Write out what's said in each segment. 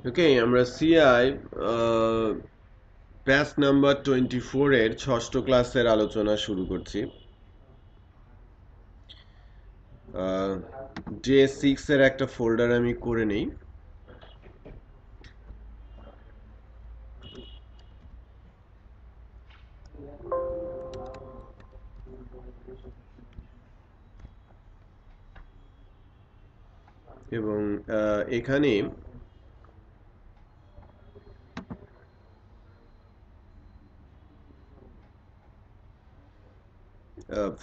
ওকে, আমরা CI batch number 24 এর ষষ্ঠ ক্লাসের আলোচনা শুরু করছি। ডে 6 এর একটা ফোল্ডার আমি করে নেই। এবং এখানে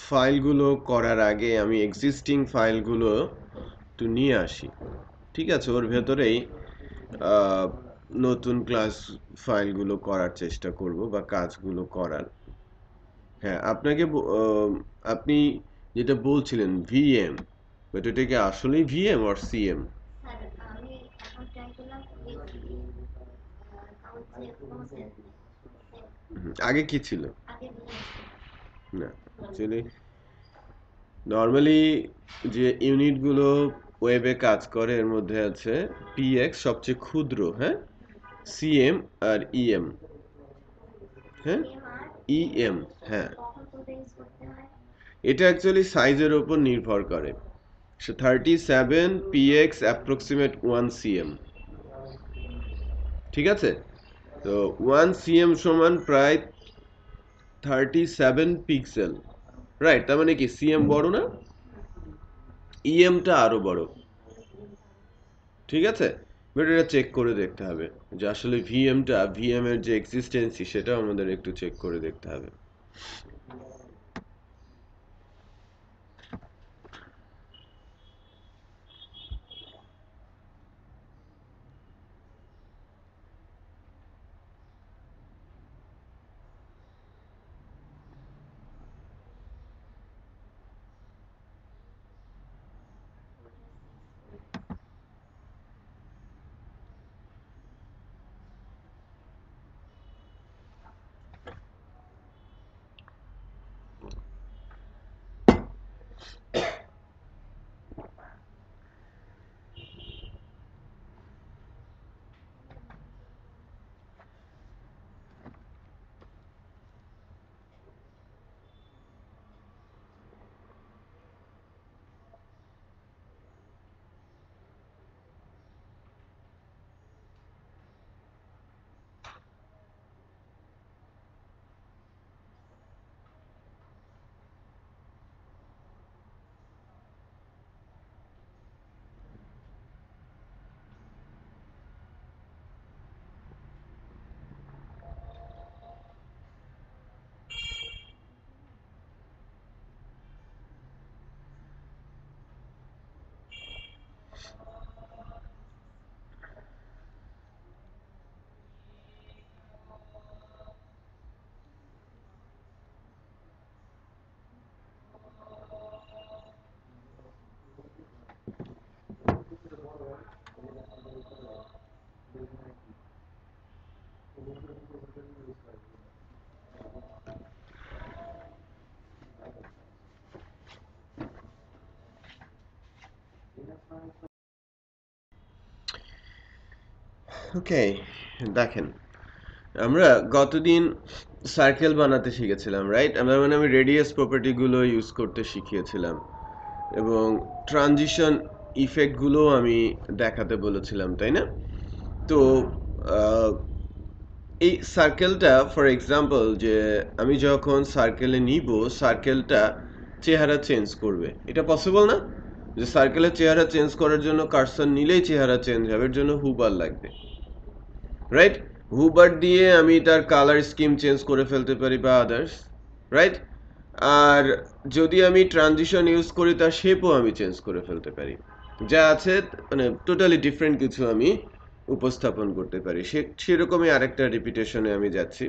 ফাইলগুলো করার আগে আমি এক্সিস্টিং ফাইলগুলো একটু নিয়ে আসি। ঠিক আছে, ওর ভেতরেই আহ, নতুন ক্লাস ফাইলগুলো করার চেষ্টা করব বা কাজগুলো করার। হ্যাঁ, আপনি যেটা বলছিলেন ভিএম, বাট এটা কি আসলেই ভিএম আর সিএম? আগে কি ছিল? না, অ্যাকচুয়ালি নর্মালি যে ইউনিটগুলো ওয়েবে কাজ করে এর মধ্যে আছে পিএক্স সবচেয়ে ক্ষুদ্র, হ্যাঁ, সিএম আর ইএম। হ্যাঁ, ইএম, হ্যাঁ, এটা অ্যাকচুয়ালি সাইজের উপর নির্ভর করে। 37 পিএক্স অ্যাপ্রক্সিমেট 1 সিএম। ঠিক আছে, তো 1 সিএম সমান প্রায় 37 পিক্সেল। রাইট, তার মানে কি সিএম বড় না, ইএমটা আরো বড়। ঠিক আছে, বাট এটা চেক করে দেখতে হবে যে আসলে ভিএম এর যে এক্সিস্টেন্সি সেটা আমাদের একটু চেক করে দেখতে হবে। ওকে, দেখেন, আমরা গতদিন সার্কেল বানাতে শিখেছিলাম, রাইট? আমি রেডিয়াস প্রপার্টিগুলো ইউজ করতে শিখিয়েছিলাম এবং ট্রানজিশন ইফেক্টগুলো আমি দেখাতে বলেছিলাম, তাই না? তো আহ, এই সার্কেলটা ফর এক্সাম্পল, যে আমি যখন সার্কেলে নিব, সার্কেলটা চেহারা চেঞ্জ করবে, এটা পসিবল না? যে সার্কেলের চেহারা চেঞ্জ করার জন্য কার্সর নিলেই চেহারা চেঞ্জ হবে, এর জন্য হুবার লাগবে, রাইট? হুবার দিয়ে আমি তার কালার স্কিম চেঞ্জ করে ফেলতে পারি বা আদার্স, রাইট? আর যদি আমি ট্রানজিশন ইউজ করি তার শেপও আমি চেঞ্জ করে ফেলতে পারি। যা আছে মানে টোটালি ডিফারেন্ট কিছু আমি উপস্থাপন করতে পারি। সেরকমই আরেকটা রিপিটেশনে আমি যাচ্ছি।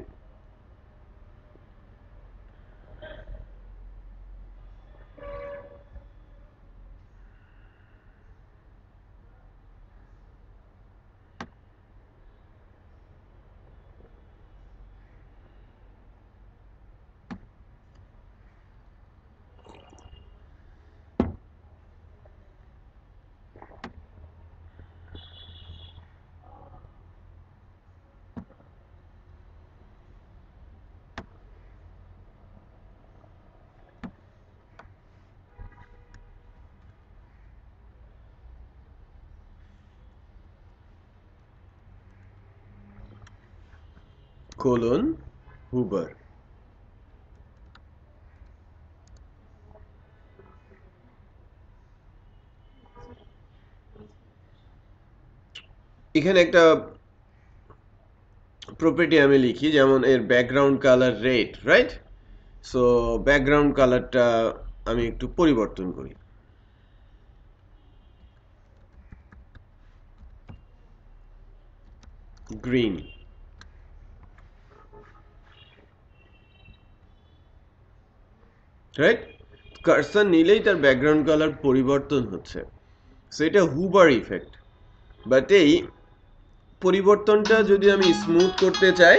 Colon Huber. এখানে একটা প্রপার্টি আমি লিখি, যেমন এর background colour red, right? So background কালারটা আমি একটু পরিবর্তন করি, গ্রিন, রাইট? কার্সার নিলেই তার ব্যাকগ্রাউন্ড কালার পরিবর্তন হচ্ছে। সো এটা হুবার ইফেক্ট। বাট এই পরিবর্তনটা যদি আমি স্মুথ করতে চাই,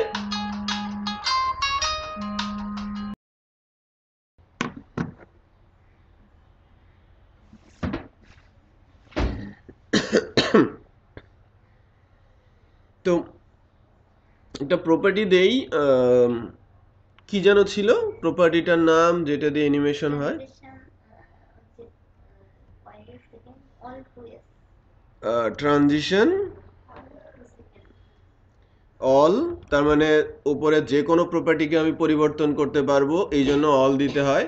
তো একটা প্রপার্টি দেই, কি যেন ছিল প্রপার্টিটার নাম, যেটা দিয়ে অ্যানিমেশন হয়? Transition all. তার মানে উপরে যে কোনো প্রপার্টিকে আমি পরিবর্তন করতে পারবো, এই জন্য অল দিতে হয়।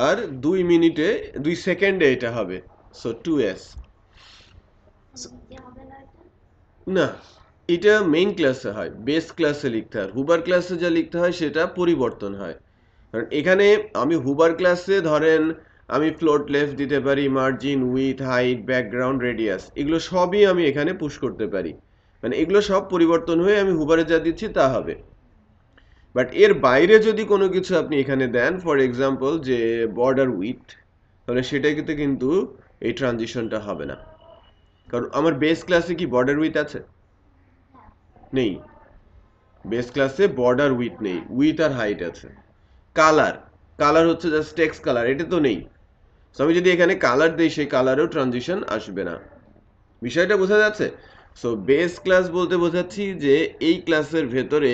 আর 2 সেকেন্ডে এটা হবে, সো 2s। না, এটা মেইন ক্লাসে হয়, বেস ক্লাসে লিখতে হয়। হুবার ক্লাসে যা লিখতে হয় সেটা পরিবর্তন হয়। কারণ এখানে আমি হুবার ক্লাসে ধরেন আমি ফ্লোট লেফট দিতে পারি, margin, with, height, background, radius, এগুলো সবই আমি এখানে পুশ করতে পারি। মানে এগুলো সব পরিবর্তন হয়ে আমি হুবারে যা দিচ্ছি তা হবে। বাট এর বাইরে যদি কোনো কিছু আপনি এখানে দেন, ফর এক্সাম্পল যে বর্ডার উইথ, তাহলে সেটা কিন্তু এই ট্রানজিশনটা হবে না। কারণ আমার বেস ক্লাসে কি বর্ডার উইথ আছে? নেই। বেস ক্লাসে বর্ডার উইথ নেই, উইথ আর হাইট আছে। কালার, কালার হচ্ছে জাস্ট টেক্সট কালার, এটা তো নেই। সো আমি যদি এখানে কালার দিই, সেই কালারেও ট্রানজিশন আসবে না। বিষয়টা বোঝা যাচ্ছে? সো বেস ক্লাস বলতে বোঝাচ্ছি যে এই ক্লাসের ভেতরে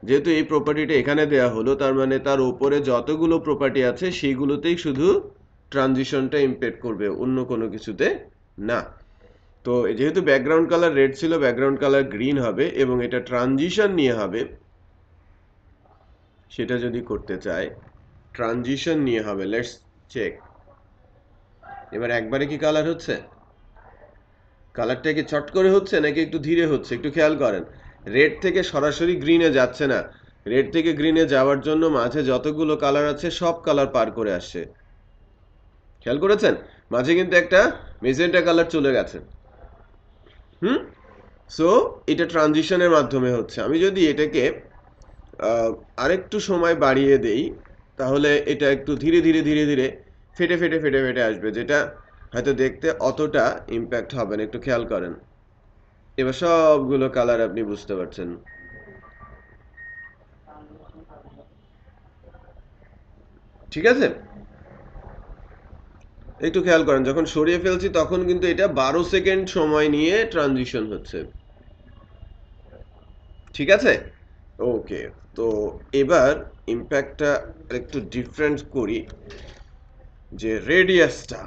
যেহেতু এই প্রপার্টিটা এখানে দেয়া হলো, তার মানে তার উপরে যতগুলো প্রপার্টি আছে সেইগুলোতেই শুধু ট্রানজিশনটা ইমপ্যাক্ট করবে, অন্য কোনো কিছুতে না। তো যেহেতু ব্যাকগ্রাউন্ড কালার রেড ছিল, ব্যাকগ্রাউন্ড কালার গ্রিন হবে, এবং এটা ট্রানজিশন নিয়ে হবে। সেটা যদি করতে চাই, ট্রানজিশন নিয়ে হবে, লেটস চেক। এবার একবারে কি কালার হচ্ছে? কালারটা কি চট করে হচ্ছে নাকি একটু ধীরে হচ্ছে? একটু খেয়াল করেন, রেড থেকে সরাসরি গ্রিনে যাচ্ছে না। রেড থেকে গ্রিনে যাওয়ার জন্য মাঝে যতগুলো কালার আছে সব কালার পার করে আসছে। খেয়াল করেছেন? মাঝে কিন্তু একটা মেজেন্টা কালার চলে গেছে। সো এটা ট্রানজিশনের মাধ্যমে হচ্ছে। আমি যদি এটাকে আরেকটু সময় বাড়িয়ে দেই, তাহলে এটা একটু ধীরে ধীরে ধীরে ধীরে ফেটে ফেটে ফেটে ফেটে আসবে, যেটা হয়তো দেখতে অতটা ইম্প্যাক্ট হবে না। একটু খেয়াল করেন, এবার সবগুলো কালার আপনি বুঝতে পারছেন। ঠিক আছে, একটু খেয়াল করেন, যখন সরিয়ে ফেলছি তখন কিন্তু এটা 12 সেকেন্ড সময় নিয়ে ট্রানজিশন হচ্ছে। ঠিক আছে, ওকে। তো এবার ইম্প্যাক্টটা একটু ডিফারেন্ট করি, যে রেডিয়াসটা,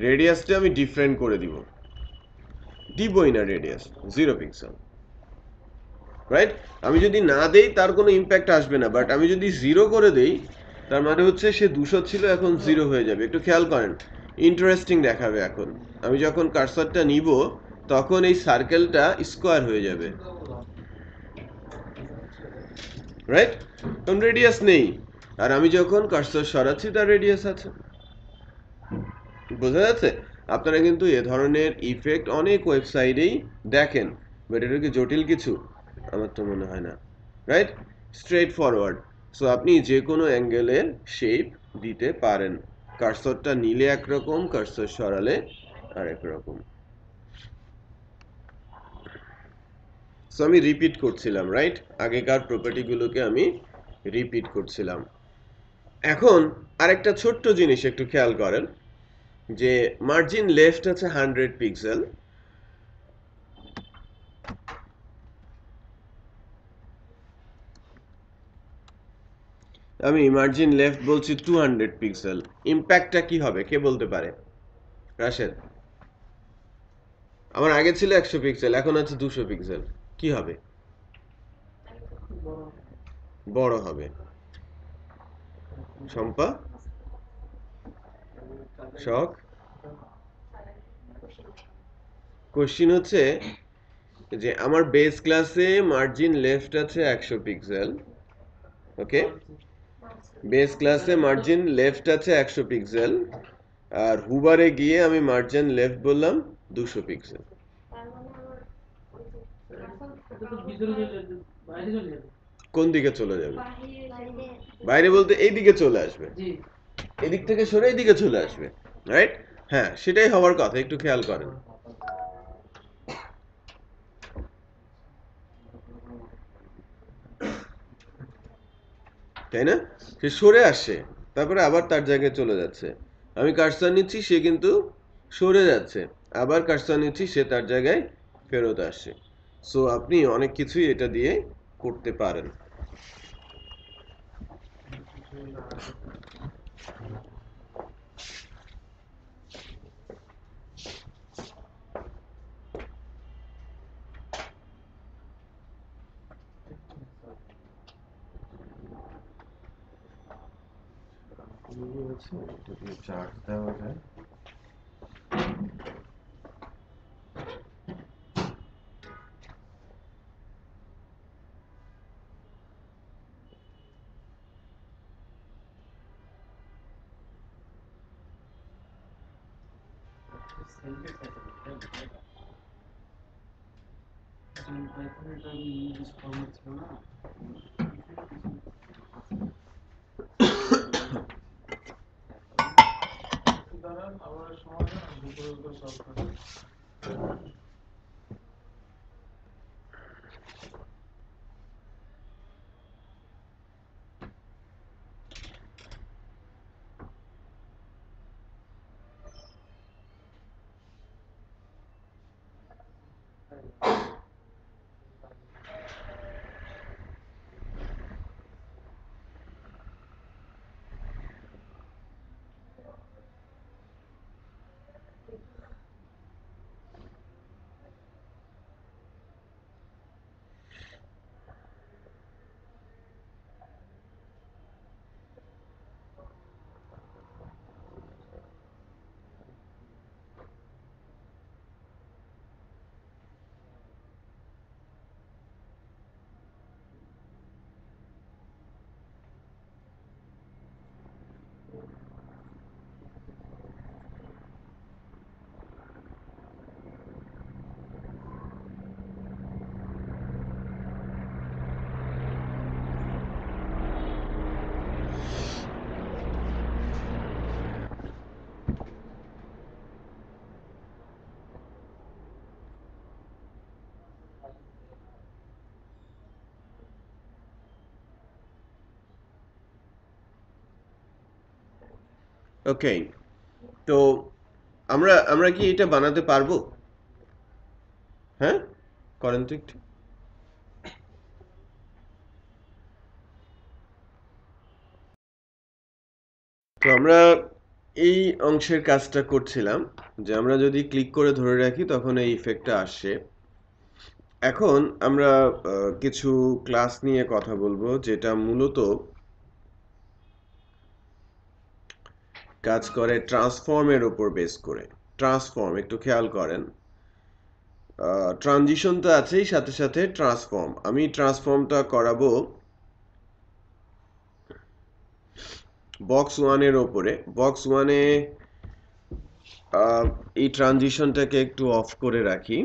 রেডিয়াসটা আমি ডিফারেন্ট করে দিবই না রেডিয়াস 0 পিক্সেল, রাইট? আমি যদি না দেই তার কোনো ইম্প্যাক্ট আসবে না, বাট আমি যদি 0 করে দেই, তার মানে হচ্ছে সে 200 ছিল, এখন 0 হয়ে যাবে। একটু খেয়াল করেন, ইন্টারেস্টিং দেখাবে। এখন আমি যখন কার্সারটা নিব, তখন এই সার্কেলটা স্কোয়ার হয়ে যাবে, রাইট? কারণ রেডিয়াস নেই। আর আমি যখন কার্সার সরাচ্ছি তার রেডিয়াস আছে। বোঝা যাচ্ছে? আপনারা কিন্তু এ ধরনের ইফেক্ট অনেক ওয়েবসাইটেই দেখেন, বাট এটা কি জটিল কিছু? আমার তো মনে হয় না, রাইট? Straight forward. সো আপনি যে কোনো অ্যাঙ্গেলের শেপ দিতে পারেন। কার্সরটা নিলে একরকম, কার্সর সরালে আরেক রকম। সো আমি রিপিট করছিলাম, রাইট? আগেকার প্রপার্টিগুলোকে আমি রিপিট করছিলাম। এখন আরেকটা ছোট্ট জিনিস একটু খেয়াল করেন, যে মার্জিন লেফট আছে 100 পিক্সেল, আমি মার্জিন লেফট বলছি 200 পিক্সেল। ইম্প্যাক্টটা কি হবে কে বলতে পারে? রাশেদ, আমার আগে ছিল 100 পিক্সেল, এখন আছে 200 পিক্সেল, কি হবে? বড় হবে। শম্পা, শখ, কোশ্চিন হচ্ছে যে আমার বেস ক্লাসে মার্জিন লেফট আছে 100 পিক্সেল, ওকে? বেস ক্লাসে মার্জিন লেফট আছে 100 পিক্সেল, আর হুবারে গিয়ে আমি মার্জিন লেফট বললাম 200 পিক্সেল। কোন দিকে চলে যাবে? বাইরে বলতে এই দিকে চলে আসবে, এদিক থেকে সরে এইদিকে চলে আসবে, রাইট? হ্যাঁ, সেটাই হওয়ার কথা, একটু খেয়াল করেন। তাই না? সে সরে আসছে, তারপরে আবার তার জায়গায় চলে যাচ্ছে। আমি কার্সার নিচ্ছি, সে কিন্তু সরে যাচ্ছে, আবার কার্সার নিচ্ছি, সে তার জায়গায় ফেরত আসছে। সো আপনি অনেক কিছুই এটা দিয়ে করতে পারেন। চার্জ দেওয়া যায়। ওকে, তো আমরা আমরা কি এটা বানাতে পারবো? হ্যাঁ, করেন তো একটু। তো আমরা এই অংশের কাজটা করছিলাম যে আমরা যদি ক্লিক করে ধরে রাখি তখন এই ইফেক্টটা আসছে। এখন আমরা কিছু ক্লাস নিয়ে কথা বলবো যেটা মূলত কাজ করে ট্রান্সফর্মের উপর বেস করে। ট্রান্সফর্ম একটু খেয়াল করেন, ট্রানজিশন তো আছেই, সাথে সাথে ট্রান্সফর্ম। আমি ট্রান্সফর্মটা করাবো বক্স ওয়ানের ওপরে। বক্স ওয়ানে এই ট্রানজিশনটাকে একটু অফ করে রাখি।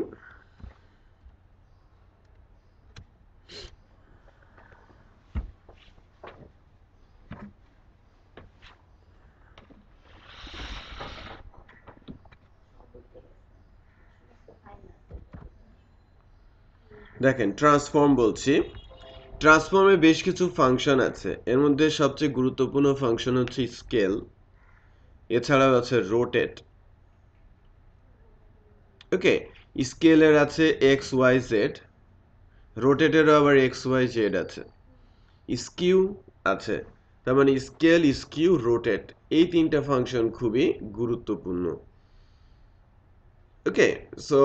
দেখেন, ট্রান্সফর্ম বলছি, ট্রান্সফর্মে বেশ কিছু ফাংশন আছে, এর মধ্যে সবচেয়ে গুরুত্বপূর্ণ ফাংশন হচ্ছে স্কেল, এছাড়াও আছে রোটেট। ওকে, স্কেলের আছে এক্স ওয়াই জেড, রোটেটেরও আবার এক্স ওয়াই জেড আছে, স্কিউ আছে। তার মানে স্কেল, স্কিউ, রোটেট, এই তিনটা ফাংশন খুবই গুরুত্বপূর্ণ। ওকে, সো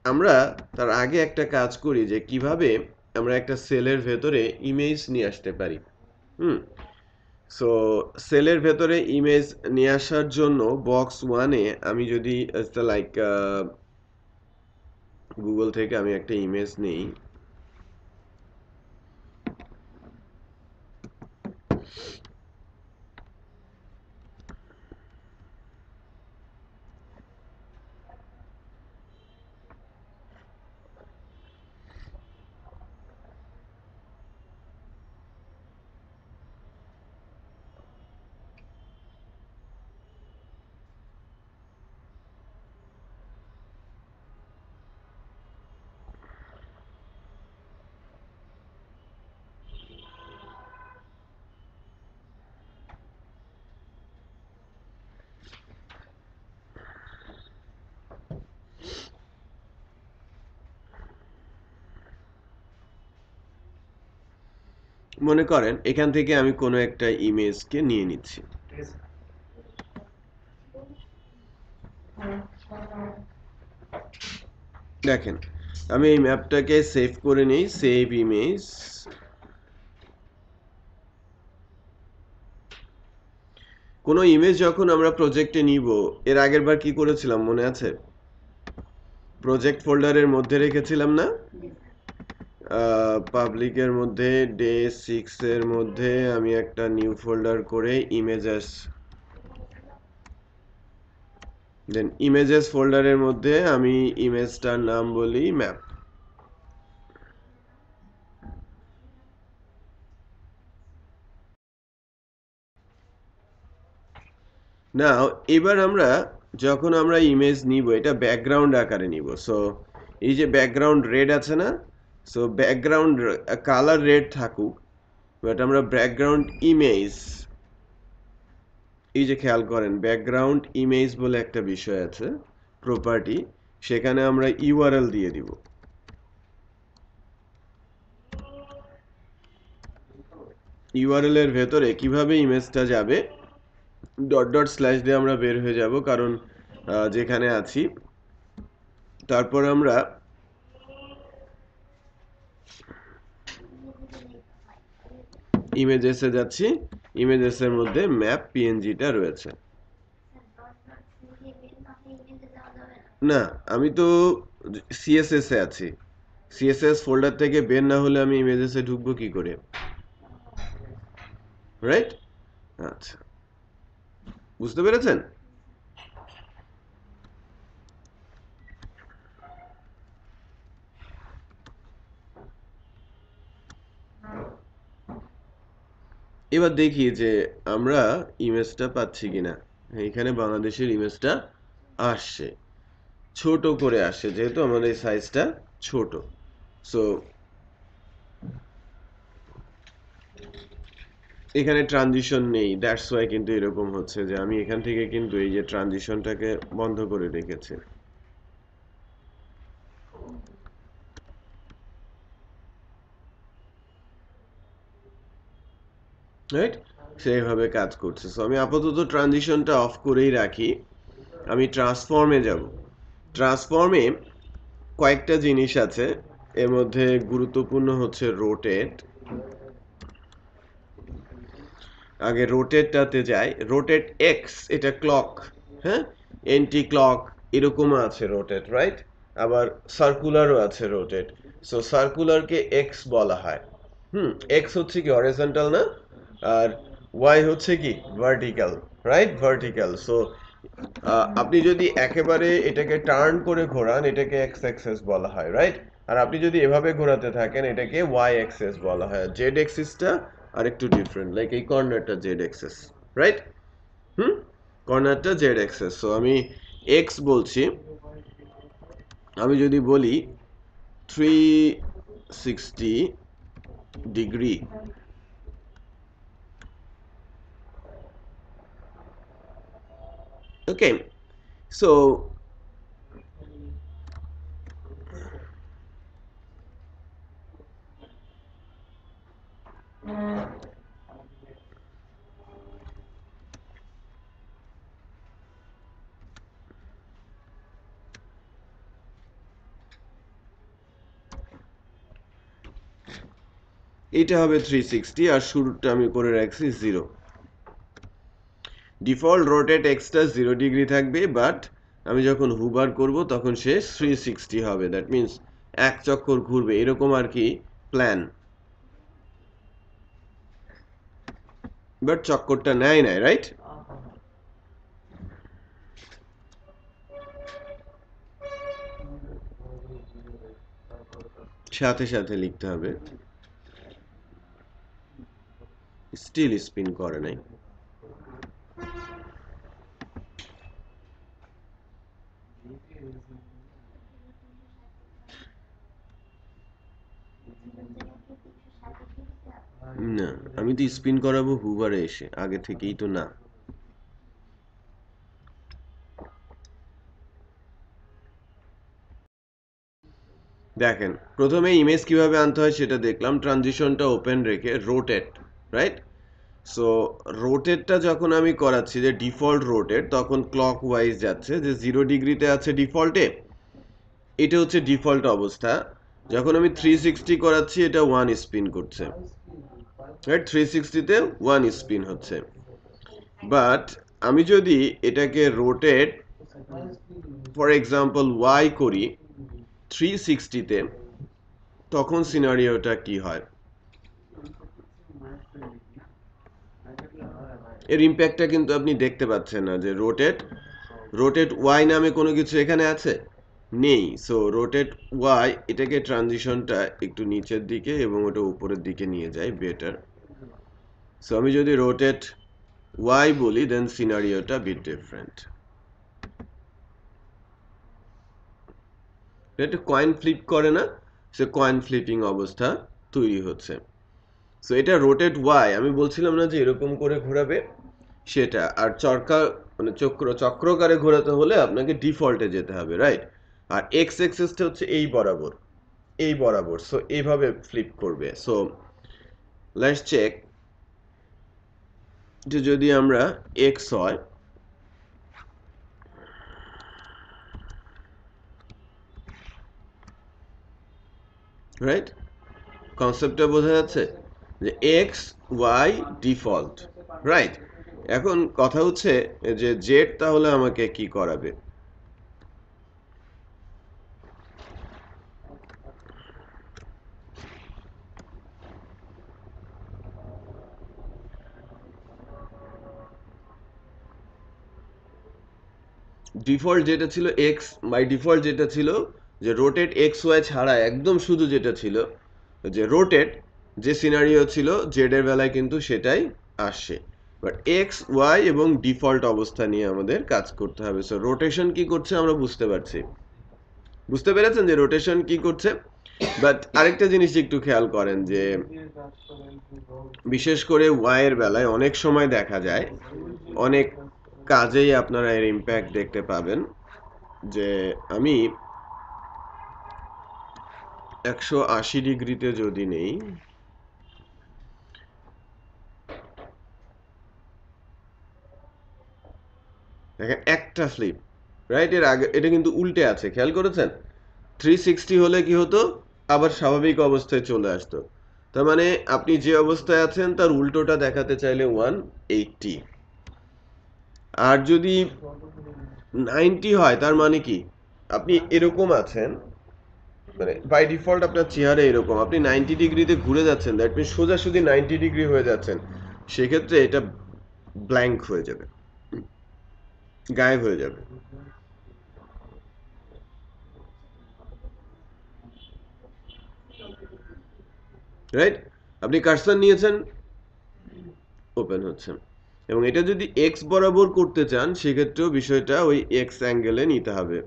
আমরা তার আগে একটা কাজ করি যে কিভাবে আমরা একটা সেলের ভেতরে ইমেজ নিয়ে আসতে পারি। হুম সো সেলের ভেতরে ইমেজ নিয়ে আসার জন্য বক্স ওয়ানে আমি যদি লাইক গুগল থেকে আমি একটা ইমেজ নেই। মনে করেন এখান থেকে আমি কোনো একটা ইমেজকে নিয়ে নিচ্ছি। দেখেন আমি এই ম্যাপটাকে সেভ করে নিই, সেভ ইমেজ। কোনো ইমেজ যখন আমরা প্রজেক্টে নিব, এর আগের বার কি করেছিলাম মনে আছে? প্রজেক্ট ফোল্ডারের মধ্যে রেখেছিলাম না? পাবলিকের মধ্যে ডে 6 এর মধ্যে আমি একটা নিউ ফোল্ডার করে ইমেজেস, দেন ইমেজেস ফোল্ডারের মধ্যে আমি ইমেজটার নাম বলি ম্যাপ। নাও এবার আমরা যখন আমরা ইমেজ নিব এটা ব্যাকগ্রাউন্ড আকারে নিব। সো এই যে ব্যাকগ্রাউন্ড রেড আছে না, সো ব্যাকগ্রাউন্ড কালার রেড থাকুক, বাট আমরা ব্যাকগ্রাউন্ড ইমেজ, এই যে খেয়াল করেন ব্যাকগ্রাউন্ড ইমেজ বলে একটা বিষয় আছে প্রপার্টি, সেখানে আমরা ইউআরএল দিয়ে দিব। ইউআরএল এর ভেতরে কিভাবে ইমেজটা যাবে, ডট ডট স্ল্যাশ দিয়ে আমরা বের হয়ে যাব, কারণ যেখানে আছি। তারপর আমরা ইমেজেসে যাচ্ছি, ইমেজেসের মধ্যে ম্যাপ পিএনজিটা রয়েছে। না, আমি তো সিএসএস এ আছি। সিএসএস ফোল্ডার থেকে বের না হলে আমি ইমেজেসে ঢুকবো কি করে, রাইট? আচ্ছা, বুঝতে পেরেছেন? এবার দেখি যে আমরা ইমেজটা পাচ্ছি কিনা। এখানে বাংলাদেশের ইমেজটা আসছে, ছোট করে আসছে যেহেতু আমাদের সাইজটা ছোট। সো এখানে ট্রানজিশন নেই, দ্যাটস ওয়াই কিন্তু এরকম হচ্ছে যে আমি এখান থেকে কিন্তু এই যে ট্রানজিশনটাকে বন্ধ করে রেখেছি, রাইট? সেইভাবে কাজ করছে। সো আমি আপাতত ট্রানজিশনটা অফ করেই রাখি। আমি ট্রান্সফর্মে যাব। ট্রান্সফর্মে কয়েকটা জিনিস আছে, এর মধ্যে গুরুত্বপূর্ণ হচ্ছে রোটেট। আগে রোটেটটাতে যাই, রোটেট এক্স এটা ক্লক, হ্যাঁ, এন্টি ক্লক এরকমও আছে রোটেট, রাইট? আবার সার্কুলারও আছে রোটেট। সো সার্কুলারকে এক্স বলা হয়। এক্স হচ্ছে কি হরিজন্টাল না, আর ওয়াই হচ্ছে কি ভার্টিক্যাল, রাইট? ভার্টিক্যাল। সো আপনি যদি একেবারে এটাকে টার্ন করে ঘোরান এটাকে এক্স অ্যাক্সিস বলা হয়, রাইট? আর আপনি যদি এভাবে ঘোরাতে থাকেন এটাকে ওয়াই অ্যাক্সিস বলা হয়। জেড অ্যাক্সিসটা আর একটু ডিফারেন্ট, লাইক এই কর্নারটা জেড অ্যাক্সিস, রাইট? হুম কর্নারটা জেড অ্যাক্সিস। সো আমি এক্স বলছি, আমি যদি বলি 360 ডিগ্রি, ওকে? সো এটা হবে 360 আর শুরুটা আমি করে রাখছি 0। ডিফল্ট রোটেট এক্সটা 0 ডিগ্রি থাকবে, বাট আমি যখন হুবার করব তখন সে 360 হবে। দ্যাট মিন্স এক চক্কর ঘুরবে, এরকম আর কি প্ল্যান। বাট চক্করটা নেয় নাই, রাইট? সাথে সাথে লিখতে হবে, স্টিল স্পিন করে নাই। না, আমি তো স্পিন করাবো হুবারে এসে, আগে থেকেই তো না। দেখেন, প্রথমে ইমেজ কিভাবে আনতে হয় সেটা দেখলাম, ট্রানজিশনটা ওপেন রেখে রোটেট, রাইট? সো রোটেটটা যখন আমি করাচ্ছি যে ডিফল্ট রোটেট, তখন ক্লক ওয়াইজ যাচ্ছে, যে 0 ডিগ্রিতে আছে ডিফল্টে, এটা হচ্ছে ডিফল্ট অবস্থা। যখন আমি 360 করাচ্ছি, এটা 1 স্পিন করছে, রাইট? 360-তে 1 স্পিন হচ্ছে। বাট আমি যদি এটাকে রোটেট ফর এক্সাম্পল ওয়াই করি 360-তে, তখন সিনারিওটা কি হয়? এর ইম্প্যাক্টটা কিন্তু আপনি দেখতে পাচ্ছেন না, যে রোটেট ওয়াই নামে কোনো কিছু এখানে আছে, নেই। সো রোটেট ওয়াই, এটাকে ট্রানজিশনটা একটু নিচের দিকে এবং ওটা উপরের দিকে নিয়ে যায়, বেটার। সো আমি যদি রোটেট ওয়াই বলি, দেন সিনারিওটা বিট ডিফারেন্ট। এটা কয়েন ফ্লিপ করে না, সে কয়েন ফ্লিপিং অবস্থা তৈরি হচ্ছে। সো এটা রোটেট ওয়াই, আমি বলছিলাম না যে এরকম করে ঘোরাবে, সেটা। আর মানে চক্রকারে ঘোরাতে হলে আপনাকে ডিফল্টে যেতে হবে, রাইট? আর এক্স এক্সিসটা হচ্ছে এই বরাবর, সো এইভাবে ফ্লিপ করবে। সো লেটস চেক, যে যদি আমরা এক্স হয়, রাইট? কনসেপ্টটা বোঝা যাচ্ছে যে এক্স ওয়াই ডিফল্ট, রাইট? এখন কথা হচ্ছে যে জেড তাহলে আমাকে কি করাবে? ডিফল্ট যেটা ছিল এক্স, বাই ডিফল্ট যেটা ছিল যে রোটেট এক্স ওয়াই ছাড়া একদম শুধু যেটা ছিল যে রোটেট, যে সিনারিও ছিল জেড এর বেলায় কিন্তু সেটাই আসছে। বাট এক্স ওয়াই এবং ডিফল্ট অবস্থা নিয়ে আমাদের কাজ করতে হবে। সো রোটেশন কি করছে আমরা বুঝতে পারছি, বুঝতে পেরেছেন যে রোটেশন কি করছে? বাট আরেকটা জিনিস একটু খেয়াল করেন, যে বিশেষ করে ওয়াই এর বেলায় অনেক সময় দেখা যায়, অনেক কাজেই আপনারা এর ইম্প্যাক্ট দেখতে পাবেন, যে আমি 180 ডিগ্রিতে যদি নেই, দেখেন একটা ফ্লিপ, রাইট? এর আগে এটা কিন্তু উল্টে আছে, খেয়াল করেছেন? 360 হলে কি হতো, আবার স্বাভাবিক অবস্থায় চলে আসতো। তার মানে আপনি যে অবস্থায় আছেন তার উল্টোটা দেখাতে চাইলে 180। আর যদি 90 হয়, তার মানে কি আপনি এরকম আছেন, মানে বাই ডিফল্ট আপনার চেহারা এরকম, আপনি 90 ডিগ্রিতে ঘুরে যাচ্ছেন, দ্যাট মিনস সোজাসুজি 90 ডিগ্রি হয়ে যাচ্ছেন, সেক্ষেত্রে এটা ব্ল্যাঙ্ক হয়ে যাবে, গায়েব হয়ে যাবে, রাইট? আপনি কার্সর নিয়েছেন, ওপেন হচ্ছে। এবং এটা যদি এক্স বরাবর করতে চান, সেক্ষেত্রেও বিষয়টা ওই এক্স অ্যাঙ্গেলে নিতে হবে।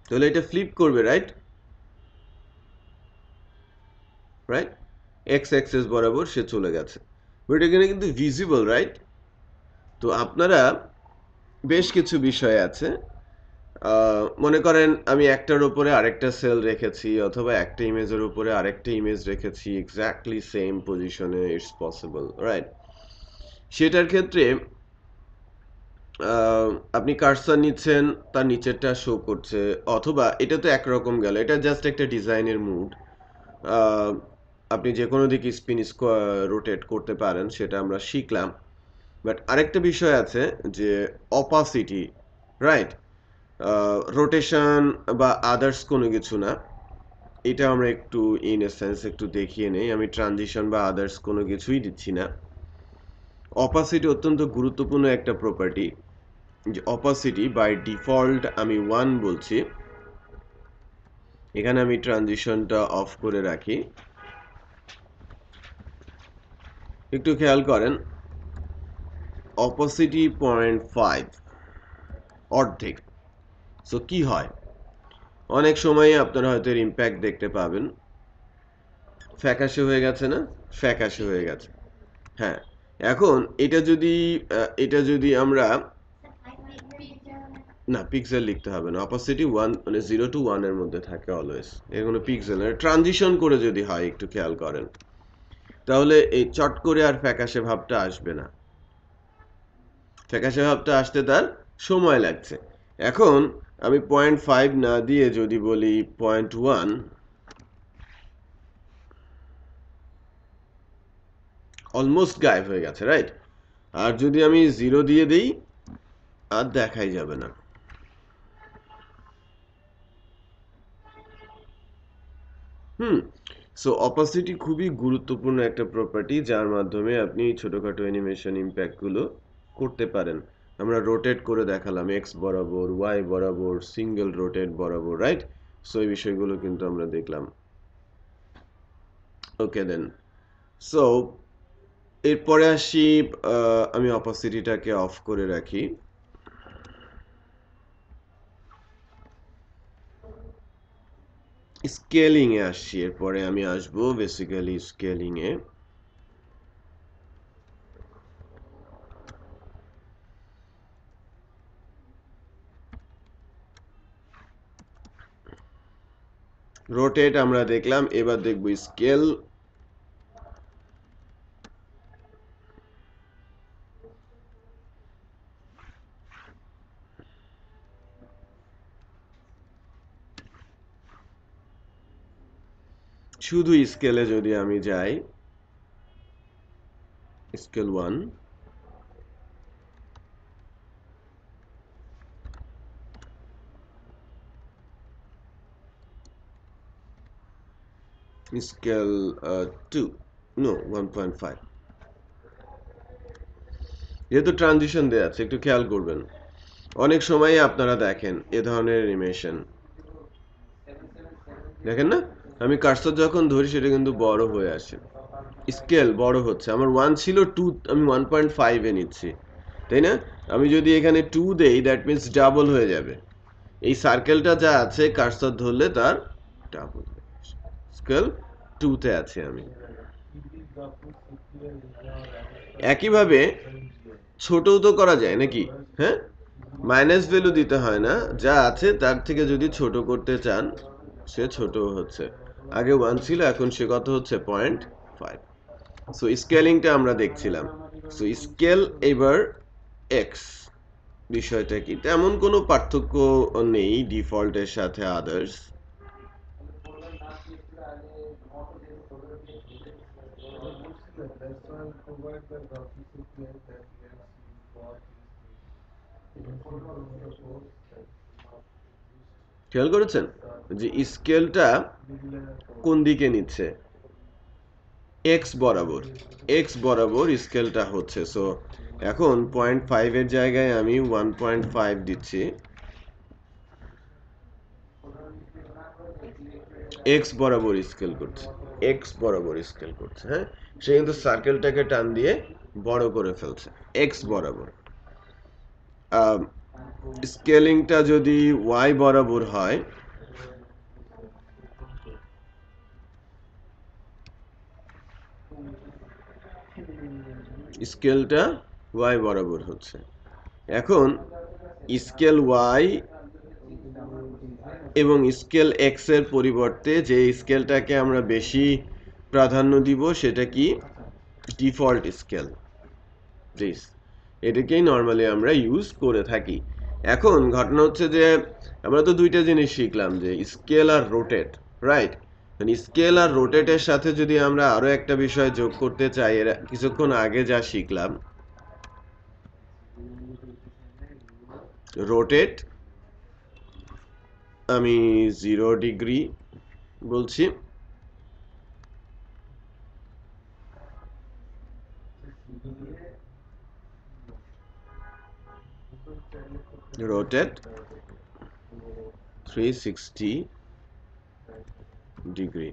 তাহলে এটা ফ্লিপ করবে, রাইট? রাইট, এক্স অ্যাক্সিস বরাবর সে চলে গেছে, বাট এখানে কিন্তু ভিজিবল, রাইট? তো আপনারা বেশ কিছু বিষয় আছে, মনে করেন আমি একটার উপরে আরেকটা সেল রেখেছি, অথবা একটা ইমেজের উপরে আরেকটা ইমেজ রেখেছি, এক্স্যাক্টলি সেম পজিশনে, ইটস পসিবল, রাইট? সেটার ক্ষেত্রে আপনি কার্সার নিচ্ছেন, তার নিচেরটা শো করছে, অথবা এটা তো একরকম গেল, এটা জাস্ট একটা ডিজাইনের মুড। আপনি যে কোনো দিকে স্পিন রোটেট করতে পারেন, সেটা আমরা শিখলাম। বাট আরেকটা বিষয় আছে যে অপাসিটি, রাইট? রোটেশন বা আদার্স কোনো কিছু না, এটা আমরা একটু ইন এ সেন্স একটু দেখিয়ে নেই। আমি ট্রানজিশন বা আদার্স কোনো কিছুই দিচ্ছি না। অপাসিটি অত্যন্ত গুরুত্বপূর্ণ একটা প্রপার্টি, যে অপাসিটি বাই ডিফল্ট আমি 1 বলছি। এখানে আমি ট্রানজিশনটা অফ করে রাখি। একটু খেয়াল করেন, অপাসিটি 0.5, অর্ধেক। সো কি হয়, অনেক সময় আপনারা হয়তো এর ইম্প্যাক্ট দেখতে পাবেন। ফ্যাকাশে হয়ে গেছে না? ফ্যাকাশে হয়ে গেছে। হ্যাঁ, এখন এটা যদি আমরা না, পিক্সেল লিখতে হবে না। অপাসিটি 1 মানে 0 to 1 এর মধ্যে থাকে অলওয়েজ। এর কোনো পিক্সেল না। ট্রানজিশন করে যদি হয়, একটু খেয়াল করেন, তাহলে এই চট করে আর ফ্যাকাশে ভাবটা আসবে না। ফ্যাকাশে ভাবটা আসতে তার সময় লাগছে। এখন আমি 0.5 না দিয়ে যদি বলি 0.1, অলমোস্ট গায়েব হয়ে গেছে, রাইট? আর যদি আমি 0 দিয়ে দিই, আর দেখাই যাবে না। সো অপাসিটি খুবই গুরুত্বপূর্ণ একটা প্রপার্টি, যার মাধ্যমে আপনি ছোটখাটো অ্যানিমেশন ইম্প্যাক্টগুলো করতে পারেন। আমরা রোটেট করে দেখালাম, এক্স বরাবর, ওয়াই বরাবর, সিঙ্গেল রোটেট বরাবর, রাইট? সো এই বিষয়গুলো কিন্তু আমরা দেখলাম। ওকে দেন, সো এরপরে আসি, আমি অপাসিটিটাকে অফ করে রাখি। স্কেলিং এ আসছি, এরপরে আমি আসবো বেসিক্যালি স্কেলিং এ। রোটেট আমরা দেখলাম, এবার দেখব স্কেল। শুধু স্কেলে যদি আমি যাই, স্কেল 1, স্কেল 2, নো 1.5। যেহেতু ট্রানজিশন দেওয়া আছে, একটু খেয়াল করবেন। অনেক সময় আপনারা দেখেন এ ধরনের অ্যানিমেশন, দেখেন না? আমি কার্সর যখন ধরি, সেটা কিন্তু বড় হয়ে আসে, স্কেল বড় হচ্ছে। আমার 1 ছিল 2, আমি 1.5 এ নিচ্ছি, তাই না? আমি যদি এখানে 2 দেই, দ্যাট মিন্স ডাবল হয়ে যাবে। এই সার্কেলটা যা আছে, কার্সর ধরলে তার ডাবল। স্কেল 2 তে আছে আমি। একইভাবে ছোটও তো করা যায় নাকি? হ্যাঁ, মাইনাস ভ্যালু দিতে হয় না, যা আছে তার থেকে যদি ছোট করতে চান, সে ছোট হচ্ছে। আগে 1 ছিল, এখন সে কত হচ্ছে? 0.5। সো স্কেলিংটা আমরা দেখছিলাম। সো স্কেল এবার এক্স, বিষয়টা কি? তেমন কোনো পার্থক্য নেই ডিফল্টের সাথে আদার্স। খেয়াল করেছেন যে স্কেলটা কোন দিকে নিচ্ছে? এক্স বরাবর, এক্স বরাবর স্কেলটা হচ্ছে। সো এখন 0.5 এর জায়গায় আমি 1.5 দিচ্ছি, এক্স বরাবর স্কেল করছে, এক্স বরাবর স্কেল করছে। হ্যাঁ, সে কিন্তু সার্কেলটাকে টান দিয়ে বড় করে ফেলছে এক্স বরাবর। স্কেলিংটা যদি ওয়াই বরাবর হয়, স্কেলটা ওয়াই বরাবর হচ্ছে। এখন স্কেল ওয়াই এবং স্কেল এক্স এর পরিবর্তে যে স্কেলটাকে আমরা বেশি প্রাধান্য দিব, সেটা কি? Default scale. প্লিজ এটাকেই নর্মালি আমরা ইউজ করে থাকি। এখন ঘটনা হচ্ছে যে আমরা তো দুইটা জিনিস শিখলাম, যে স্কেল আর রোটেট, রাইট? স্কেল আর রোটেটের সাথে যদি আমরা আরো একটা বিষয় যোগ করতে চাই, এর কিছুক্ষণ আগে যা শিখলাম, রোটেট আমি 0 ডিগ্রি বলছি, রোটেট 360 ডিগ্রি।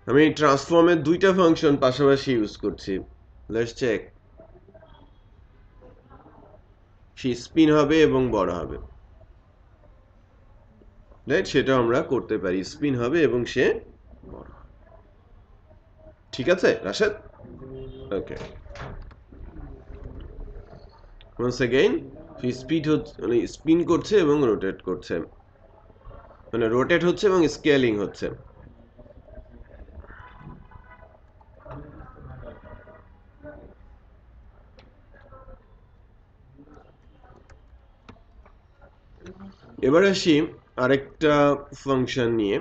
আমি ট্রান্সফর্মের দুইটা ফাংশন পাশাপাশি ইউজ করছি। Let's check. সে স্পিন হবে এবং বড় হবে, রাইট? সেটা আমরা করতে পারি, স্পিন হবে এবং সে বড় হবে। ঠিক আছে রাশেদ? ওকে, once again স্পিড হচ্ছে, মানে স্পিন করছে এবং রোটেট করছে, মানে রোটেট হচ্ছে এবং স্কেলিং হচ্ছে। এবার আসি আরেকটা ফাংশন নিয়ে,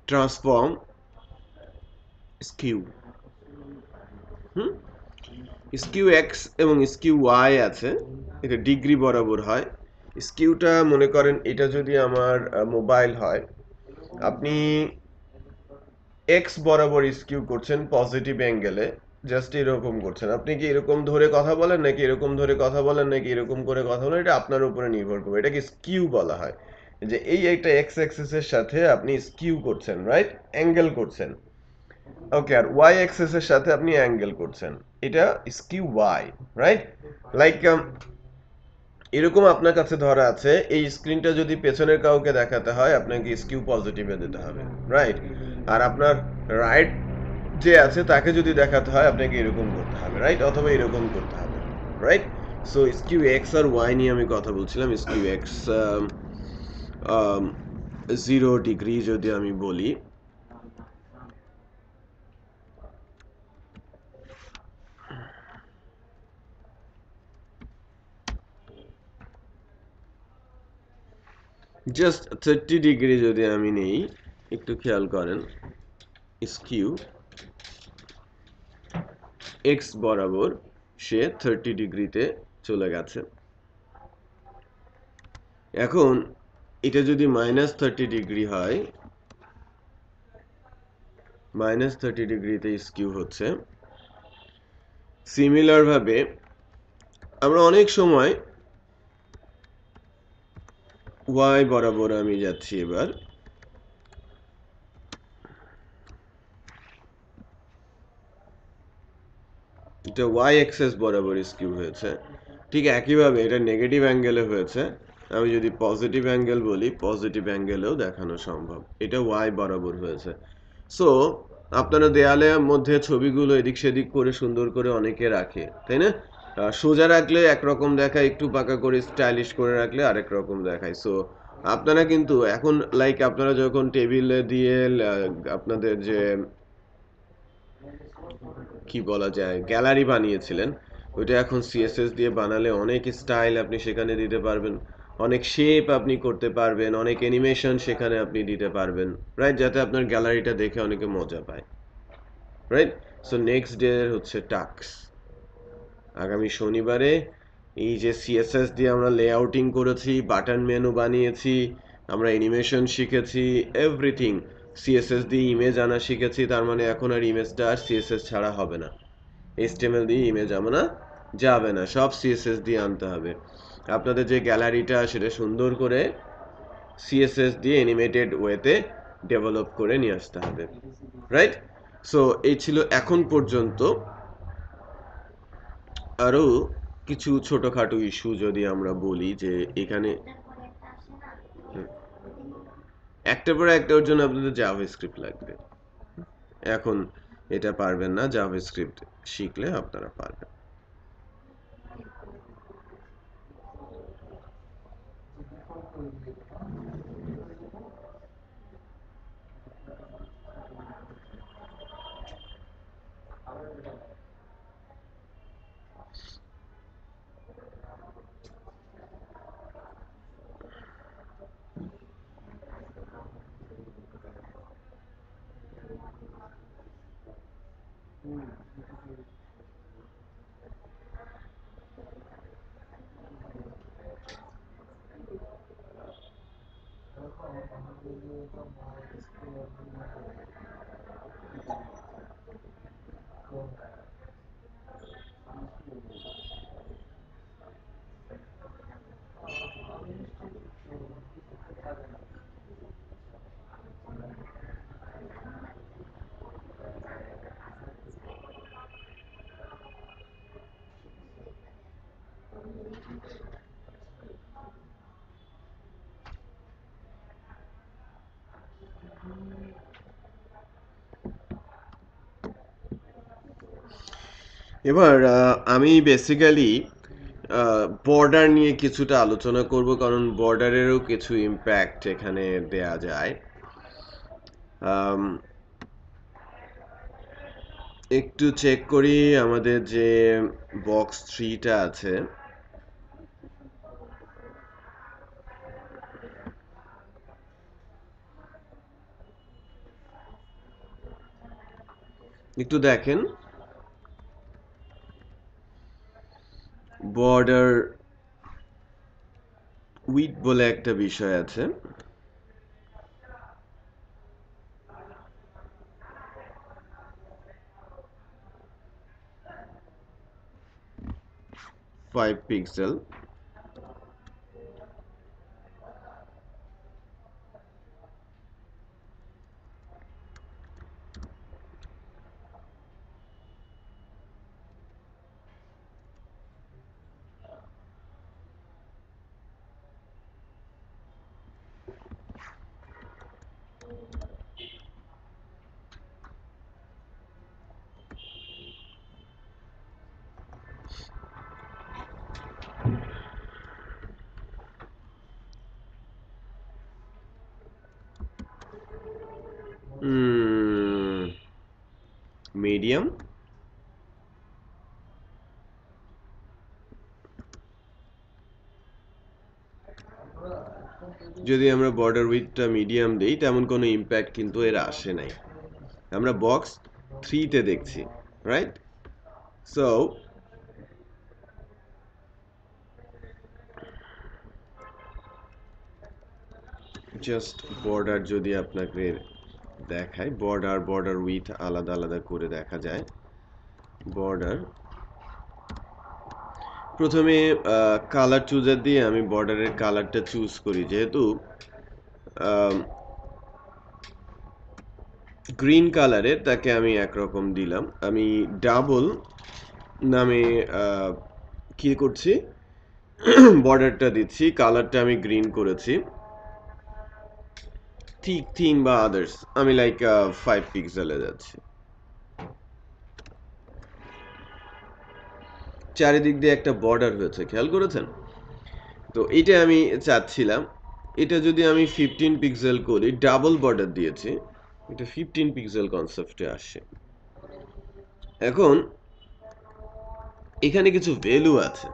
ট্রান্সফর্ম স্কিউ। স্কিউ এক্স এবং স্কিউ ওয়াই আছে, এটা ডিগ্রি বরাবর হয়। স্কিউটা মনে করেন এটা যদি আমার মোবাইল হয়, আপনি এক্স বরাবর স্কিউ করছেন পজিটিভ অ্যাঙ্গেলে, জাস্ট এরকম করছেন। আপনি কি এরকম ধরে কথা বলেন নাকি এরকম ধরে কথা বলেন নাকি এরকম করে কথা বলেন, এটা আপনার উপরে নির্ভর করবে। এটাকে স্কিউ বলা হয়, যে এই একটা এক্স অ্যাক্সিস এর সাথে আপনি স্কিউ করছেন, রাইট? অ্যাঙ্গেল করছেন। ওকে, আর ওয়াই অ্যাক্সিস এর সাথে আপনি অ্যাঙ্গেল করছেন, এটা স্কিউ ওয়াই, রাইট? লাইক এরকম আপনার কাছে ধরা আছে, এই স্ক্রিনটা যদি পেছনের কাউকে দেখাতে হয় আপনাকে স্কিউ পজিটিভে দিতে হবে, রাইট? আর আপনার রাইট যে আছে তাকে যদি দেখাতে হয় আপনাকে এরকম করতে হবে, রাইট? অথবা এরকম করতে হবে, রাইট? সো স্কিউ এক্স আর ওয়াই নিয়ে আমি কথা বলছিলাম। স্কিউ এক্স 0 ডিগ্রি যদি আমি বলি, জাস্ট 30 ডিগ্রি যদি আমি নেই, একটু খেয়াল করেন, স্কিউ এক্স বরাবর সে 30 ডিগ্রিতে চলে গেছে। এখন এটা যদি -30 ডিগ্রি হয়, -30 ডিগ্রিতে স্কিউ হচ্ছে। সিমিলার ভাবে আমরা অনেক সময় ওয়াই বরাবর আমি যাচ্ছি, এবার এটা ওয়াই অ্যাক্সিস বরাবর স্কিউ হয়েছে। ঠিক একইভাবে এটা নেগেটিভ অ্যাঙ্গেলে হয়েছে, আমি যদি পজিটিভ অ্যাঙ্গেল বলি, পজিটিভ অ্যাঙ্গেলেও দেখানো সম্ভব। এটা ওয়াই বরাবর হয়েছে। সো আপনারা দেয়ালের মধ্যে ছবিগুলো এদিক সেদিক করে সুন্দর করে অনেকে রাখে, তাই না? সোজা রাখলে একরকম দেখায়, একটু পাকা করে স্টাইলিশ করে রাখলে আরেক রকম দেখায়। সো আপনারা কিন্তু এখন লাইক আপনারা যখন টেবিলে দিয়ে আপনাদের যে কি বলা যায় গ্যালারি বানিয়েছিলেন, ওইটা এখন সিএসএস দিয়ে বানালে অনেক স্টাইল আপনি সেখানে দিতে পারবেন, অনেক শেপ আপনি করতে পারবেন, অনেক অ্যানিমেশন সেখানে আপনি দিতে পারবেন, রাইট? যাতে আপনার গ্যালারিটা দেখে অনেকে মজা পায়, রাইট? সো নেক্সট ডে হচ্ছে টাস্ক, আগামী শনিবারে এই যে সিএসএস দিয়ে আমরা লেআউটিং করেছি, বাটন মেনু বানিয়েছি, আমরা অ্যানিমেশন শিখেছি, এভরিথিং সিএসএস দিয়ে ইমেজ আনা শিখেছি। তার মানে এখন আর ইমেজটা আর সিএসএস ছাড়া হবে না, এইচটিএমএল দিয়ে ইমেজ আনা যাবে না, সব সিএসএস দিয়ে আনতে হবে। আপনাদের যে গ্যালারিটা সেটা সুন্দর করে সিএসএস দিয়ে অ্যানিমেটেড ওয়েতে ডেভেলপ করে নিয়ে আসতে হবে, রাইট? সো এই ছিল এখন পর্যন্ত। আরও কিছু ছোটখাটো ইস্যু যদি আমরা বলি, যে এখানে একটার পর একটার জন্য আপনাদের জাভাস্ক্রিপ্ট লাগবে। এখন এটা পারবেন না, জাভাস্ক্রিপ্ট শিখলে আপনারা পারবেন। এবার আমি বেসিক্যালি বর্ডার নিয়ে কিছুটা আলোচনা করব, কারণ বর্ডারেরও কিছু ইম্প্যাক্ট এখানে দেয়া যায়। আম, একটু চেক করি আমাদের যে বক্স 3টা আছে। একটু দেখেন, বর্ডার উইথ বলে একটা বিষয় আছে। 5 পিক্সেল। মিডিয়াম। যদি আমরা বর্ডার উইথটা মিডিয়াম দেই, তেমন কোনো ইম্প্যাক্ট কিন্তু এর আসে নাই। আমরা বক্স 3তে দেখছি, রাইট? সো জাস্ট বর্ডার যদি আপনাকে দেখায়, বর্ডার উইথ আলাদা আলাদা করে দেখা যায়। বর্ডার প্রথমে কালার চুজার দিয়ে আমি বর্ডারের কালারটা চুজ করি, যেহেতু গ্রিন কালারের, তাকে আমি একরকম দিলাম। আমি ডাবল নামে কি করছি, বর্ডারটা দিচ্ছি, কালারটা আমি গ্রিন করেছি। ঠিক থিন বা আদার্স আমি লাইক 5 পিক্সেলে যাচ্ছি। চারিদিক দিয়ে একটা বর্ডার হয়েছে, খেয়াল করেছেন? তো এটা আমি চাচ্ছিলাম, এটা যদি আমি 15 পিক্সেল করি, ডাবল বর্ডার দিয়েছি, এটা 15 পিক্সেল কনসেপ্টে আসে। এখন এখানে কিছু ভ্যালু আছে,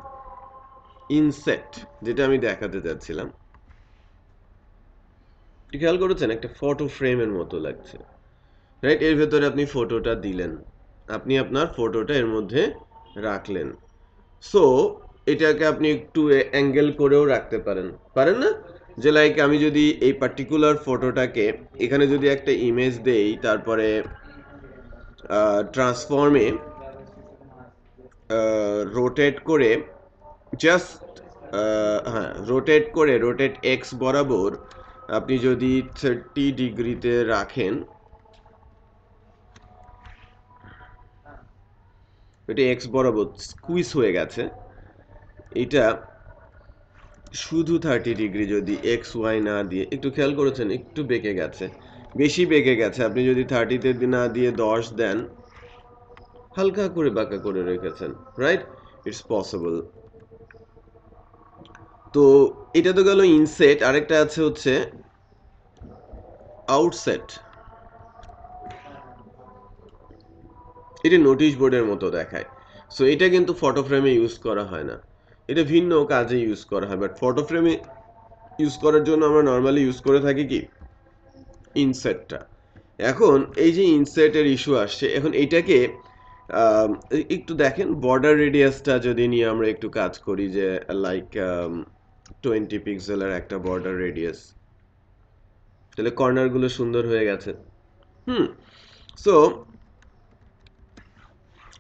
ইনসেট, যেটা আমি দেখাতে চাচ্ছিলাম। খেয়াল করেছেন, একটা ফটো ফ্রেমের মতো লাগছে, রাইট? এর ভেতরে আপনি ফটোটা দিলেন, আপনি আপনার ফটোটা এর মধ্যে রাখলেন। সো এটাকে আপনি একটু অ্যাঙ্গেল করেও রাখতে পারেন, পারেন না? যে লাইক আমি যদি এই পার্টিকুলার ফটোটাকে এখানে যদি একটা ইমেজ দেই, তারপরে ট্রান্সফর্মে রোটেট করে, জাস্ট হ্যাঁ, রোটেট এক্স বরাবর আপনি যদি 30 ডিগ্রিতে রাখেন, এটা এক্স বরাবর স্কুইজ হয়ে গেছে। এটা শুধু 30 ডিগ্রি যদি এক্স ওয়াই না দিয়ে, একটু খেয়াল করেছেন, একটু বেঁকে গেছে, বেশি বেঁকে গেছে। আপনি যদি 30তে না দিয়ে 10 দেন, হালকা করে বাঁকা করে রেখেছেন, রাইট? It's possible. তো এটা তো গেল ইনসেট, আরেকটা আছে হচ্ছে আউটসেট। এটা নোটিশ বোর্ডের মতো দেখায়। সো এটা কিন্তু ফটো ফ্রেমে ইউজ করা হয় না, এটা ভিন্ন কাজে ইউজ করা হয়। বাট ফটো ফ্রেমে ইউজ করার জন্য আমরা নর্মালি ইউজ করে থাকি কি, ইনসেটটা। এখন এই যে ইনসেটের ইস্যু আসছে, এখন এইটাকে একটু দেখেন, বর্ডার রেডিয়াসটা যদি নিয়ে আমরা একটু কাজ করি, যে লাইক 20 পিক্সেলের একটা বর্ডার রেডিয়াস। তাহলে কর্নারগুলো সুন্দর হয়ে গেছে। সো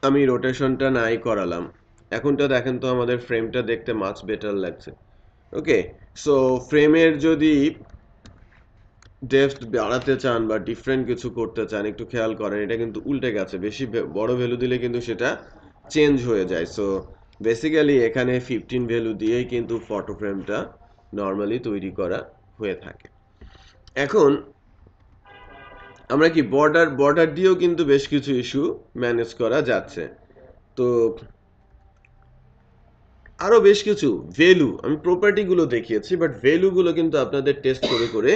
আমি রোটেশনটা নাই করালাম। এখনটা দেখেন তো আমাদের ফ্রেমটা দেখতে মাচ বেটার লাগছে। ওকে, সো ফ্রেমের যদি ডেপথ বাড়াতে চান বা ডিফারেন্ট কিছু করতে চান, একটু খেয়াল করেন এটা কিন্তু উল্টে গেছে। বেশি বড় ভ্যালু দিলে কিন্তু সেটা চেঞ্জ হয়ে যায়। সো বেসিক্যালি এখানে 15 ভ্যালু দিয়েই কিন্তু ফটো ফ্রেমটা নর্মালি তৈরি করা হয়ে থাকে। এখন আমরা কি বর্ডার দিয়েও কিন্তু বেশ কিছু ইস্যু ম্যানেজ করা যাচ্ছে। তো আরো বেশ কিছু ভ্যালু আমি প্রপার্টিগুলো দেখিয়েছি, বাট ভ্যালুগুলো কিন্তু আপনাদের টেস্ট করে করে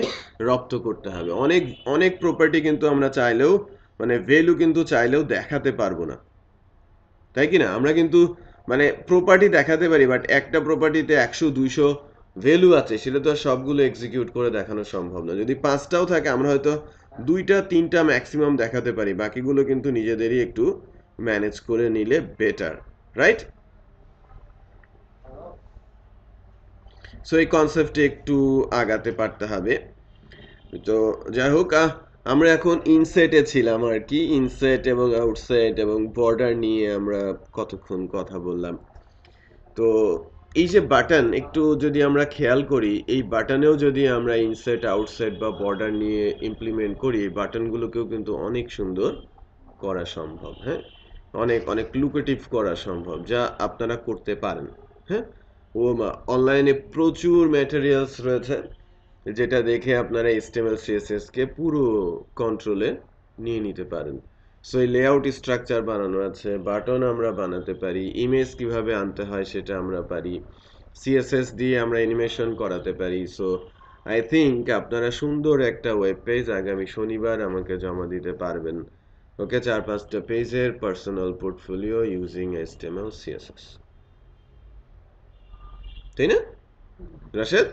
রপ্ত করতে হবে। অনেক অনেক প্রপার্টি কিন্তু আমরা চাইলেও মানে ভ্যালু কিন্তু চাইলেও দেখাতে পারবো না, তাই কি না? আমরা কিন্তু মানে প্রপার্টি দেখাতে পারি, বাট একটা প্রপার্টিতে 100-200 ভ্যালু আছে, সেটা তো আর সবগুলো এক্সিকিউট করে দেখানো সম্ভব না। যদি 5টাও থাকে আমরা হয়তো 2টা-3টা ম্যাক্সিমাম দেখাতে পারি, বাকিগুলো কিন্তু নিজেদেরই একটু ম্যানেজ করে নিলে বেটার, রাইট? সো এই কনসেপ্টে একটু আগাতে পারতে হবে। তো যাই হোক, আমরা এখন ইনসেটে ছিলাম আর কি। ইনসেট এবং আউটসেট এবং বর্ডার নিয়ে আমরা কতক্ষণ কথা বললাম। তো এই যে বাটন, একটু যদি আমরা খেয়াল করি, এই বাটনেও যদি আমরা ইনসেট আউটসেট বা বর্ডার নিয়ে ইমপ্লিমেন্ট করি, এই বাটনগুলোকেও কিন্তু অনেক সুন্দর করা সম্ভব। হ্যাঁ, অনেক অনেক লুক্রেটিভ করা সম্ভব, যা আপনারা করতে পারেন। হ্যাঁ, ও অনলাইনে প্রচুর ম্যাটেরিয়ালস রয়েছে, যেটা দেখে আপনারা HTML CSS কে পুরো কন্ট্রোলে নিয়ে নিতে পারেন। সো এই লেআউট স্ট্রাকচার বানানো আছে, বাটন আমরা বানাতে পারি, ইমেজ কিভাবে আনতে হয় সেটা আমরা পারি, CSS দিয়ে আমরা অ্যানিমেশন করাতে পারি। সো আই থিঙ্ক আপনারা সুন্দর একটা ওয়েব পেজ আগামী শনিবার আমাকে জমা দিতে পারবেন। ওকে, 4-5টা পেজের personal portfolio using HTML CSS, তাই না রাশেদ?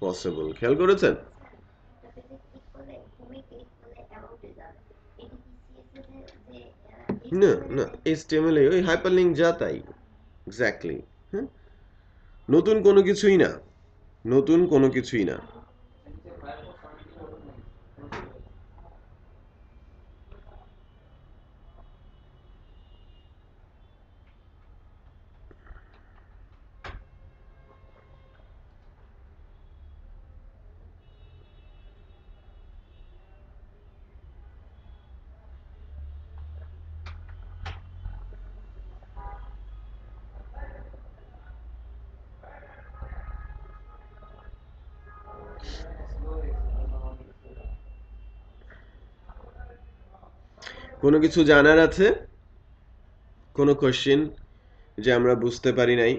পসিবল, খেয়াল করেছেন? না না, HTML ওই হাইপারলিংক যা তাই, এক্স্যাক্টলি। হ্যাঁ, নতুন কোনো কিছুই না, নতুন কোনো কিছুই না। কোনো কিছু জানার আছে? কোনো কোশ্চেন যে আমরা বুঝতে পারি নাই?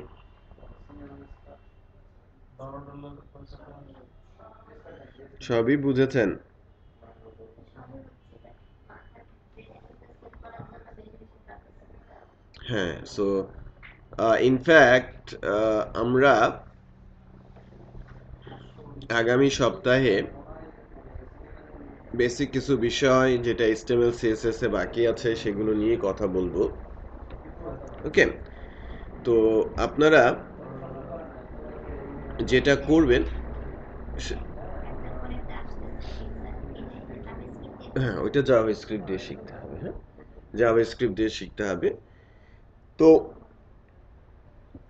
সবই বুঝেছেন? হ্যাঁ, সো ইনফ্যাক্ট আমরা আগামী সপ্তাহে বেসিক কিছু বিষয় যেটা HTML CSS এ বাকি আছে সেগুলো নিয়ে কথা বলবো। ওকে, তো আপনারা যেটা করবেন, হ্যাঁ ওইটা জাভাস্ক্রিপ্ট দিয়ে শিখতে হবে। হ্যাঁ, জাভাস্ক্রিপ্ট দিয়ে শিখতে হবে। তো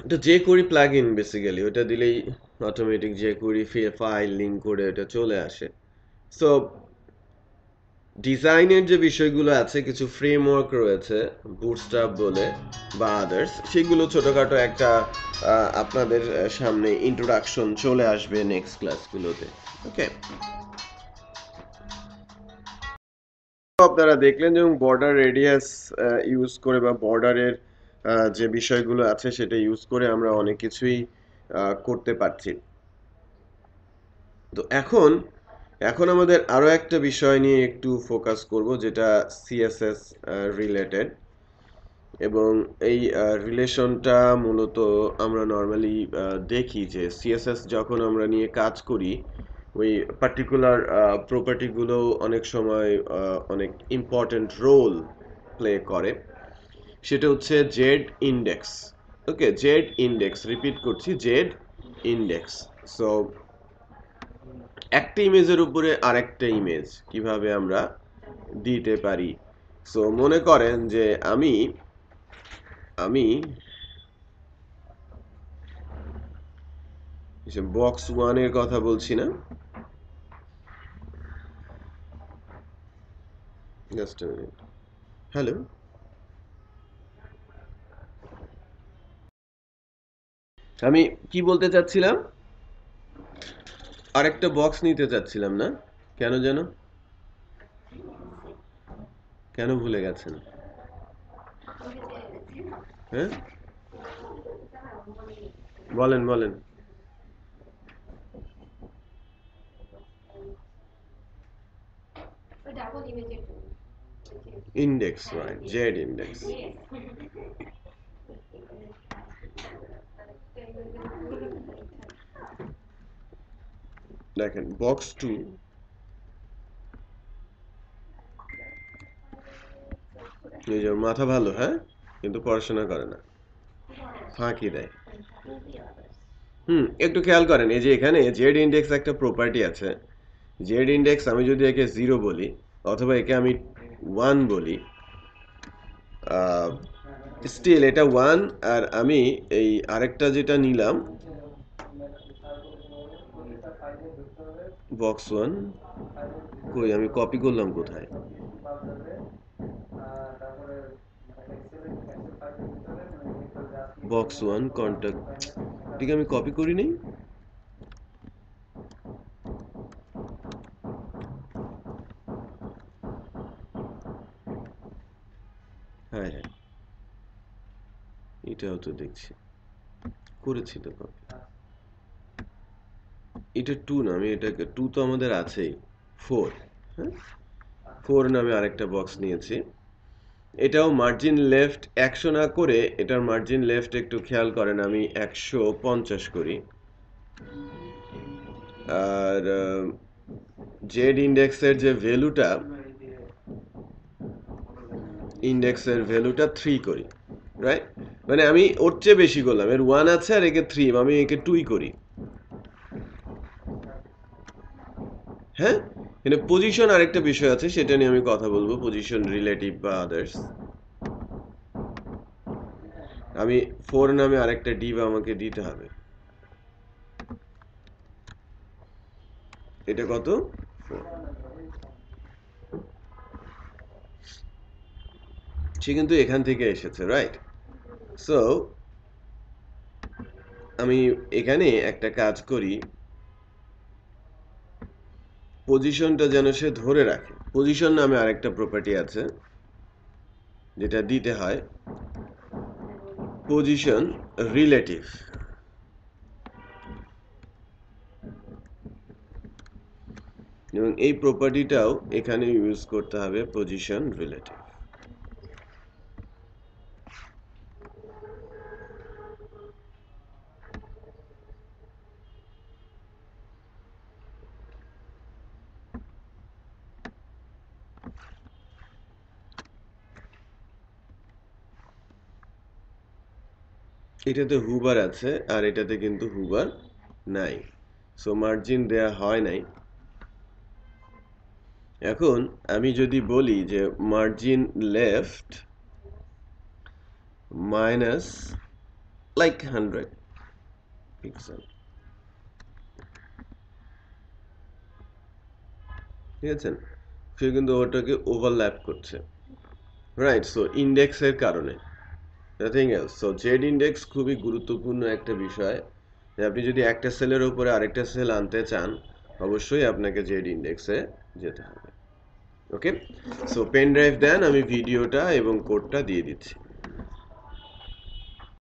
এটা jQuery প্লাগইন বেসিক্যালি, ওটা দিলেই অটোমেটিক jQuery ফাইল লিংক করে এটা চলে আসে। সো ডিজাইনের যে বিষয়গুলো আছে, কিছু ফ্রেমওয়ার্ক রয়েছে বুটস্ট্র্যাপ বলে বা আদার্স, সেগুলো ছোটখাটো একটা আপনাদের সামনে ইন্ট্রোডাকশন চলে আসবে নেক্সট ক্লাসগুলোতে। ওকে, আপনারা দেখলেন যে বর্ডার রেডিয়াস ইউজ করে বা বর্ডারের যে বিষয়গুলো আছে সেটা ইউজ করে আমরা অনেক কিছুই করতে পারছি। তো এখন এখন আমাদের আরো একটা বিষয় নিয়ে একটু ফোকাস করব, যেটা CSS রিলেটেড। এবং এই রিলেশনটা মূলত আমরা নর্মালি দেখি যে CSS যখন আমরা নিয়ে কাজ করি, ওই পার্টিকুলার প্রপার্টিগুলো অনেক সময় অনেক ইম্পর্টেন্ট রোল প্লে করে। সেটা হচ্ছে জেড ইন্ডেক্স। ওকে, জেড ইন্ডেক্স, রিপিট করছি, জেড ইন্ডেক্স। সো একটা ইমেজের উপরে আরেকটা ইমেজ কিভাবে আমরা দিতে পারি। সো মনে করেন যে আমি আমি বক্স 1 এর কথা বলছি না, জাস্ট আ মিনিট। হ্যালো, আমি কি বলতে চাচ্ছিলাম, আরেকটা বক্স নিতে চাচ্ছিলাম না, কেন যেন, কেন ভুলে গেছেন? হ্যাঁ, বলেন বলেন। Index, right, Z index. দেখেন বক্স 2 এই যে মাথা ভালো, হ্যাঁ, কিন্তু পড়াশোনা করে না, ফাঁকি দেয়। একটু খেয়াল করেন, এই যে এখানে জেড ইন্ডেক্স একটা প্রপার্টি আছে। জেড ইন্ডেক্স আমি যদি একে 0 বলি অথবা একে আমি 1 বলি, স্টিল এটা 1। আর আমি এই আরেকটা যেটা নিলাম বক্স 1, কই আমি কপি করলাম কোথায়? বক্স 1 কন্টাক্ট, ঠিক আমি কপি করি নাই। হ্যাঁ হ্যাঁ, এটাও তো দেখছি করেছি তো কপি। এটা 2 না, আমি এটাকে 2 তো আমাদের আছেই, 4। হ্যাঁ, 4 নামে আরেকটা বক্স নিয়েছি। এটাও মার্জিন লেফট 100 না করে এটার মার্জিন লেফট একটু খেয়াল করেন, আমি 150 করি। আর জেড ইন্ডেক্সের যে ভ্যালুটা, ইন্ডেক্সের ভ্যালুটা 3 করি, রাইট? মানে আমি ওর চেয়ে বেশি করলাম, এর 1 আছে আর একে 3, আমি একে 2 করি। হ্যাঁ, কিন্তু পজিশন আরেকটা বিষয় আছে, সেটা নিয়ে আমি কথা বলবো, পজিশন রিলেটিভ বা আদার্স। আমি 4 নামে আরেকটা ডিভ আমাকে দিতে হবে। এটা কত? 4। সে কিন্তু এখান থেকে এসেছে, রাইট? সো আমি এখানে একটা কাজ করি, পজিশনটা যেন সে ধরে রাখে। পজিশন নামে আরেকটা প্রপার্টি আছে যেটা দিতে হয়, পজিশন রিলেটিভ। এবং এই প্রপার্টিটাও এখানে ইউজ করতে হবে, পজিশন রিলেটিভ। এটাতে হুবার আছে আর এটাতে কিন্তু হুবার নাই, সো মার্জিন দেয়া হয় নাই। এখন আমি যদি বলি যে margin left minus like 100 pixel, ঠিক আছে, সে কিন্তু ওটাকে ওভারল্যাপ করছে, রাইট? সো ইন্ডেক্সের কারণে, nothing else. So Z index খুবই গুরুত্বপূর্ণ একটা বিষয়। আপনি যদি একটা সেলের উপরে আরেকটা সেল আনতে চান, অবশ্যই আপনাকে জেড ইন্ডেক্সে যেতে হবে। ওকে, সো পেন ড্রাইভ দেন, আমি ভিডিওটা এবং কোডটা দিয়ে দিচ্ছি।